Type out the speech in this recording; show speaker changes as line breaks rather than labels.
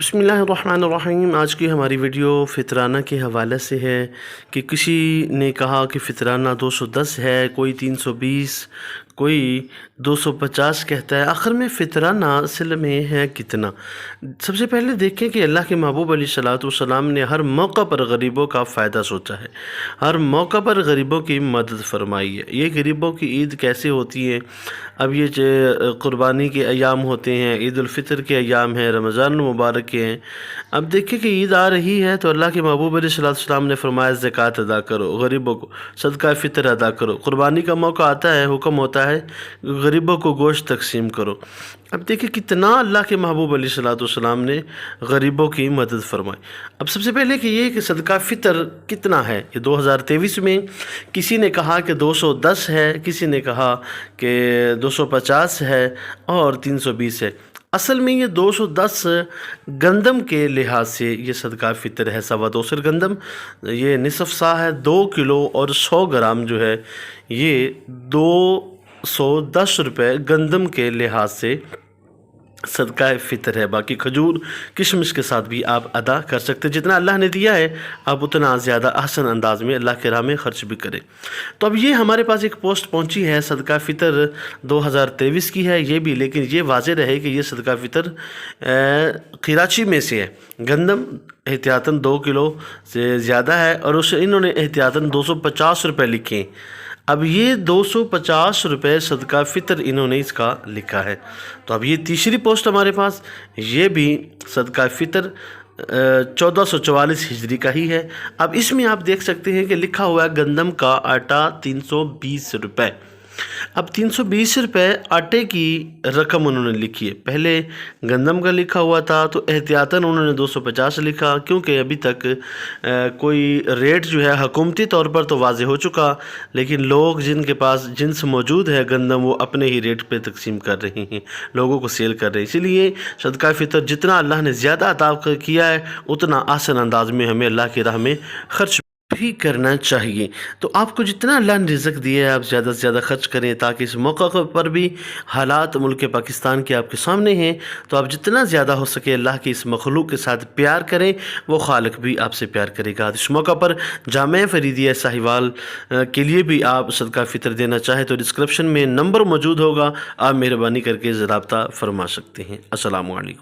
बिस्मिल्लाहिर्रहमानिर्रहीम। आज की हमारी वीडियो फितराना के हवाले से है कि किसी ने कहा कि फितराना 210 है, कोई 320, कोई 250 कहता है। आखिर में फितराना असल में है कितना? सबसे पहले देखें कि अल्लाह के महबूब अलैहिस्सलाम ने हर मौका पर गरीबों का फ़ायदा सोचा है, हर मौका पर गरीबों की मदद फरमाई है। ये गरीबों की ईद कैसे होती है? अब ये क़ुरबानी के अयाम होते हैं, ईद उल फ़ितर के अयाम हैं, रमज़ान मुबारक के हैं। अब देखिए कि ईद आ रही है तो अल्लाह के महबूब अलैहिस्सलाम ने फरमाया ज़कात अदा करो, गरीबों को सदका फ़ितर अदा करो। क़ुरबानी का मौका आता है, हुक्म होता है गरीबों को गोश्त तकसीम करो। अब देखिए कितना अल्लाह के महबूब अलैहिस्सलाम ने गरीबों की मदद फरमाई। अब सबसे पहले कि ये कि सदका फ़ितर कितना है, ये 2023 में किसी ने कहा कि 210 है, किसी ने कहा कि 250 है और 320 है। असल में ये 210 गंदम के लिहाज से ये सदका फ़ितर है। 2.25 सेर गंदम, ये निसफ़ सा है, 2 किलो और 100 ग्राम जो है ये 210 रुपये गंदम के लिहाज से सदका फ़ितर है। बाकी खजूर किशमिश के साथ भी आप अदा कर सकते हैं। जितना अल्लाह ने दिया है आप उतना ज़्यादा अहसन अंदाज में अल्लाह के राह में ख़र्च भी करें। तो अब ये हमारे पास एक पोस्ट पहुंची है, सदका फ़ितर 2023 की है ये भी, लेकिन ये वाज़ेह रहे कि ये सदका फ़ितर कराची में से है। गंदम एहतियातन 2 किलो से ज़्यादा है और उसे इन्होंने एहतियातन 250 रुपये लिखे। अब ये 250 रुपये सदका फ़ितर इन्होंने इसका लिखा है। तो अब ये तीसरी पोस्ट हमारे पास, ये भी सदका फ़ितर 1444 हिजरी का ही है। अब इसमें आप देख सकते हैं कि लिखा हुआ है गंदम का आटा 320 रुपये। अब 320 रुपये आटे की रकम उन्होंने लिखी है। पहले गंदम का लिखा हुआ था तो एहतियातन उन्होंने 250 लिखा, क्योंकि अभी तक कोई रेट जो है हुकूमती तौर पर तो वाज़ेह हो चुका, लेकिन लोग जिनके पास जिन्स मौजूद है गंदम वो अपने ही रेट पे तकसीम कर रहे हैं, लोगों को सेल कर रहे हैं। इसीलिए सदका फ़ितर जितना अल्लाह ने ज़्यादा अता किया है उतना आसान अंदाज में हमें अल्लाह की राह में ख़र्च भी करना चाहिए। तो आपको जितना अल्लाह ने रिज़्क़ दिया है आप ज़्यादा से ज़्यादा ख़र्च करें, ताकि इस मौका पर भी हालात मुल्क पाकिस्तान के आपके सामने हैं, तो आप जितना ज़्यादा हो सके अल्लाह की इस मखलूक के साथ प्यार करें, वो खालिक भी आपसे प्यार करेगा। इस मौका पर जामिया फ़रीदिया साहिवाल के लिए भी आप सदका फ़ितर देना चाहें तो डिस्क्रिप्शन में नंबर मौजूद होगा, आप मेहरबानी करके रब्ता फरमा सकते हैं। अस्सलामु अलैकुम।